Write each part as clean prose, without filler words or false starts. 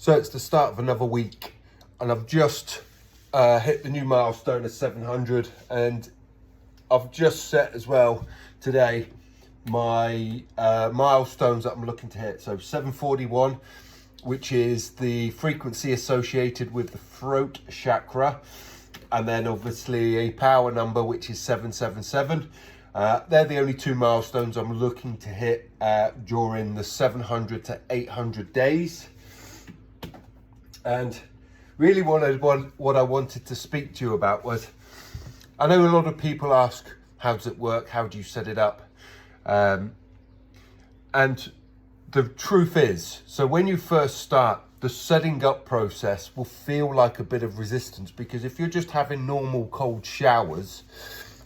So it's the start of another week, and I've just hit the new milestone of 700, and I've just set as well today my milestones that I'm looking to hit. So 741, which is the frequency associated with the throat chakra, and then obviously a power number, which is 777. They're the only two milestones I'm looking to hit during the 700 to 800 days. And really what I wanted to speak to you about was, I know a lot of people ask, how does it work? How do you set it up? And the truth is, so when you first start, the setting up process will feel like a bit of resistance, because if you're just having normal cold showers,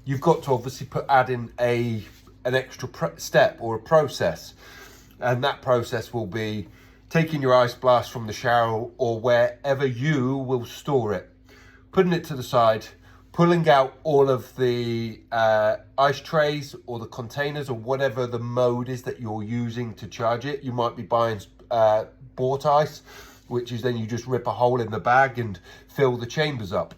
you've got to obviously add in an extra step or a process. And that process will be taking your ice blast from the shower or wherever you will store it, putting it to the side, pulling out all of the ice trays or the containers or whatever the mode is that you're using to charge it. You might be buying bought ice, which is then you just rip a hole in the bag and fill the chambers up.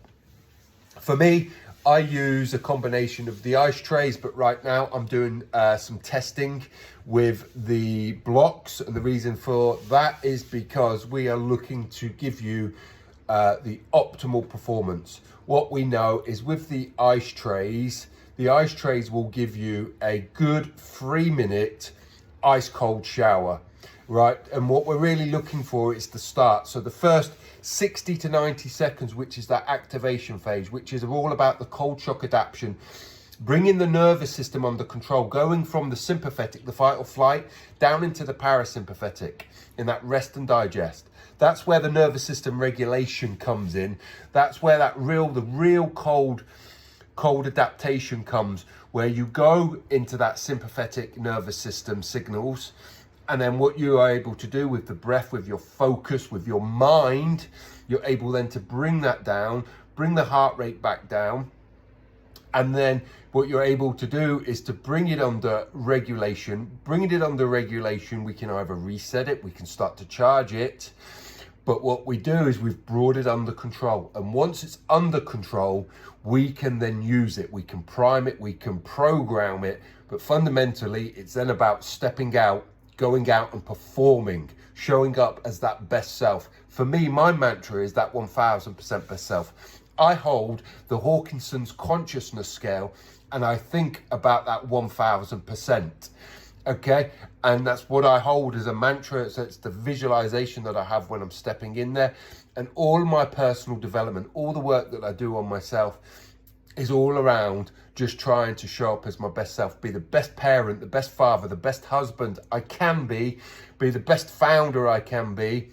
For me, I use a combination of the ice trays, but right now I'm doing some testing with the blocks. And the reason for that is because we are looking to give you the optimal performance. What we know is with the ice trays will give you a good 3-minute ice cold shower, right? And what we're really looking for is the start. So the first 60 to 90 seconds, which is that activation phase, which is all about the cold shock adaptation, bringing the nervous system under control, going from the sympathetic, the fight or flight, down into the parasympathetic, in that rest and digest. That's where the nervous system regulation comes in. That's where the real cold adaptation comes, where you go into that sympathetic nervous system signals. And then what you are able to do with the breath, with your focus, with your mind, you're able then to bring that down, bring the heart rate back down. And then what you're able to do is to bring it under regulation. Bringing it under regulation, we can either reset it, we can start to charge it. But what we do is we've brought it under control. And once it's under control, we can then use it. We can prime it, we can program it. But fundamentally, it's then about stepping out, going out and performing, showing up as that best self. For me, my mantra is that 1000% best self. I hold the Hawkinson's consciousness scale, and I think about that 1000%. Okay, and that's what I hold as a mantra. So it's the visualization that I have when I'm stepping in there, and all my personal development, all the work that I do on myself is all around just trying to show up as my best self, be the best parent, the best father, the best husband I can be the best founder I can be,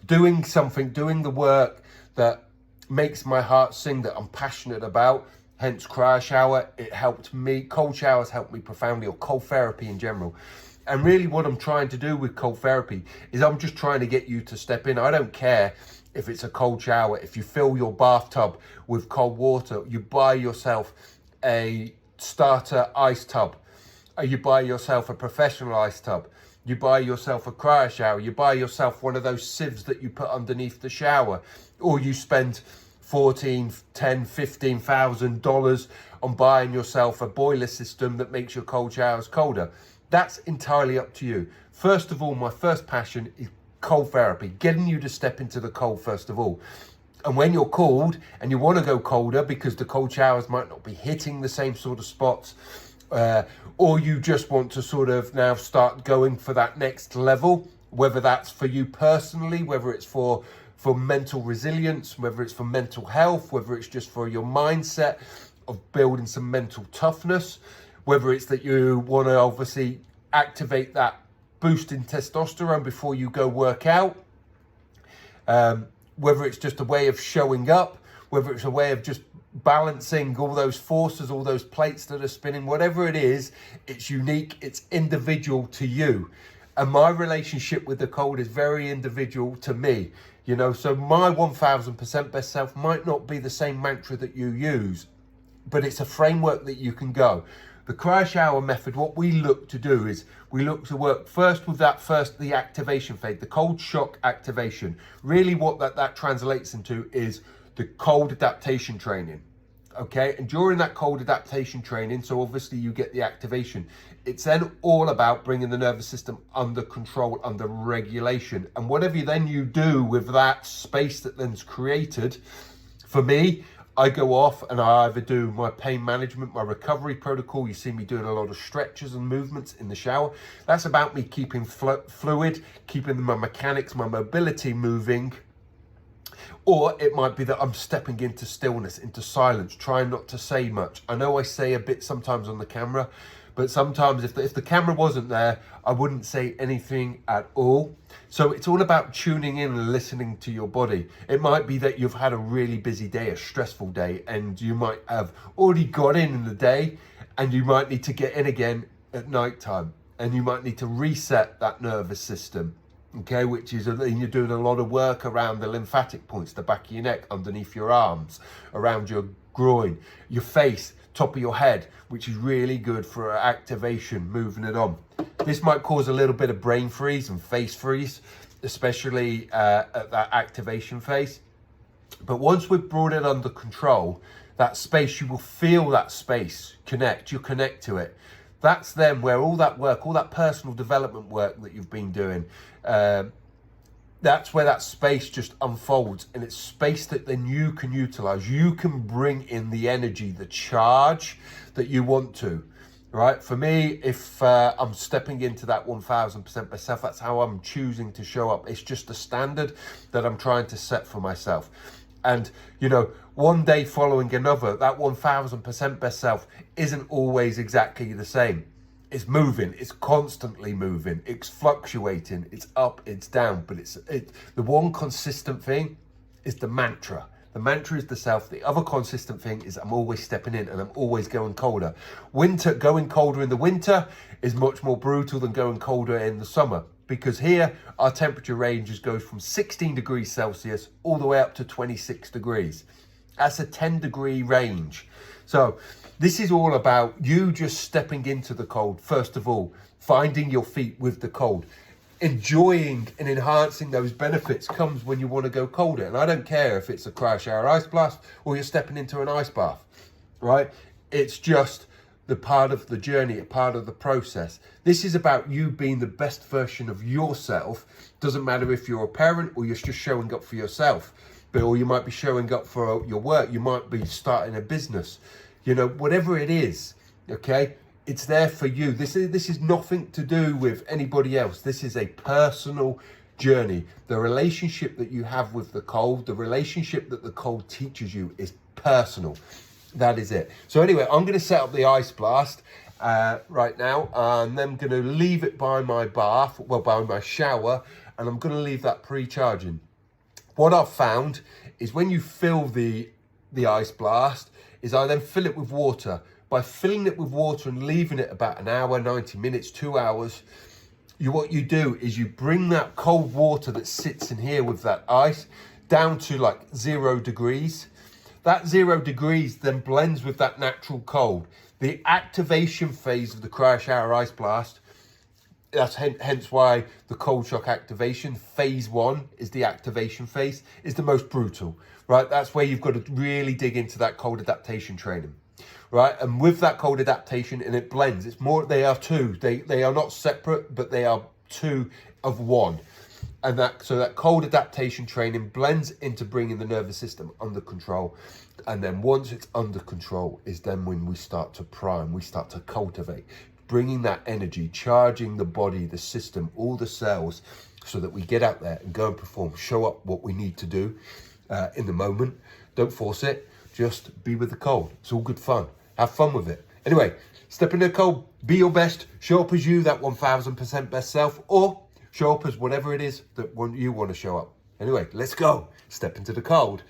doing the work that makes my heart sing, that I'm passionate about. Hence CryoShower. It helped me. Cold showers helped me profoundly, or cold therapy in general. And really what I'm trying to do with cold therapy is I'm just trying to get you to step in. I don't care if it's a cold shower, if you fill your bathtub with cold water, you buy yourself a starter ice tub, you buy yourself a professional ice tub, you buy yourself a cryo shower, you buy yourself one of those sieves that you put underneath the shower, or you spend $14,000, $10,000, $15,000 on buying yourself a boiler system that makes your cold showers colder. That's entirely up to you. First of all, my first passion is cold therapy, getting you to step into the cold first of all. And when you're cold and you want to go colder because the cold showers might not be hitting the same sort of spots, or you just want to sort of now start going for that next level, whether that's for you personally, whether it's for mental resilience, whether it's for mental health, whether it's just for your mindset of building some mental toughness, whether it's that you want to obviously activate that boost in testosterone before you go work out, whether it's just a way of showing up, whether it's a way of just balancing all those forces, all those plates that are spinning, whatever it is, it's unique, it's individual to you. And my relationship with the cold is very individual to me, you know, so my 1000% best self might not be the same mantra that you use, but it's a framework that you can go. The CryoShower method, what we look to do is we look to work first with the activation phase, the cold shock activation. Really what that translates into is the cold adaptation training. Okay, and during that cold adaptation training, so obviously you get the activation, it's then all about bringing the nervous system under control, under regulation. And whatever you do with that space that then's created, for me, I go off and I either do my pain management, my recovery protocol. You see me doing a lot of stretches and movements in the shower. That's about me keeping fluid, keeping my mechanics, my mobility moving. Or it might be that I'm stepping into stillness, into silence, trying not to say much. I know I say a bit sometimes on the camera, but sometimes if the camera wasn't there, I wouldn't say anything at all. So it's all about tuning in and listening to your body. It might be that you've had a really busy day, a stressful day, and you might have already got in the day, and you might need to get in again at night time, and you might need to reset that nervous system. Okay, which is you're doing a lot of work around the lymphatic points, the back of your neck, underneath your arms, around your groin, your face, top of your head, which is really good for activation, moving it on. This might cause a little bit of brain freeze and face freeze, especially at that activation phase. But once we've brought it under control, that space, you will feel that space connect, you connect to it. That's then where all that work, all that personal development work that you've been doing, that's where that space just unfolds, and it's space that then you can utilize. You can bring in the energy, the charge that you want to, right? For me, if I'm stepping into that 1000% myself, that's how I'm choosing to show up. It's just a standard that I'm trying to set for myself. And, you know, one day following another, that 1000% best self isn't always exactly the same. It's moving, it's constantly moving, it's fluctuating, it's up, it's down, but the one consistent thing is the mantra. The mantra is the self. The other consistent thing is I'm always stepping in and I'm always going colder. Going colder in the winter is much more brutal than going colder in the summer, because here our temperature ranges goes from 16 degrees Celsius all the way up to 26 degrees. That's a 10-degree range. So this is all about you just stepping into the cold. First of all, finding your feet with the cold. Enjoying and enhancing those benefits comes when you want to go colder. And I don't care if it's a CryoShower ice blast or you're stepping into an ice bath, right? It's just the part of the journey, a part of the process. This is about you being the best version of yourself. Doesn't matter if you're a parent or you're just showing up for yourself, or you might be showing up for your work. You might be starting a business, you know, whatever it is, okay? It's there for you. This is nothing to do with anybody else. This is a personal journey. The relationship that you have with the cold, the relationship that the cold teaches you is personal. That is it. So anyway, I'm going to set up the ice blast right now, and then I'm going to leave it by my bath, by my shower, and I'm going to leave that pre-charging. What I've found is when you fill the ice blast, is I then fill it with water. By filling it with water and leaving it about an hour, 90 minutes, 2 hours, what you do is you bring that cold water that sits in here with that ice down to like 0 degrees. That 0 degrees then blends with that natural cold. The activation phase of the CryoShower ice blast, that's hence why the cold shock activation, phase 1 is the activation phase, is the most brutal, right? That's where you've got to really dig into that cold adaptation training, right? And with that cold adaptation, and it blends, it's more, they are two. They are not separate, but they are two of one. And so that cold adaptation training blends into bringing the nervous system under control. And then once it's under control is then when we start to prime, we start to cultivate, bringing that energy, charging the body, the system, all the cells, so that we get out there and go and perform, show up what we need to do in the moment. Don't force it, just be with the cold. It's all good fun. Have fun with it. Anyway, step into the cold, be your best, show up as you, that 1000% best self, or show up as whatever it is that you want to show up. Anyway, let's go. Step into the cold.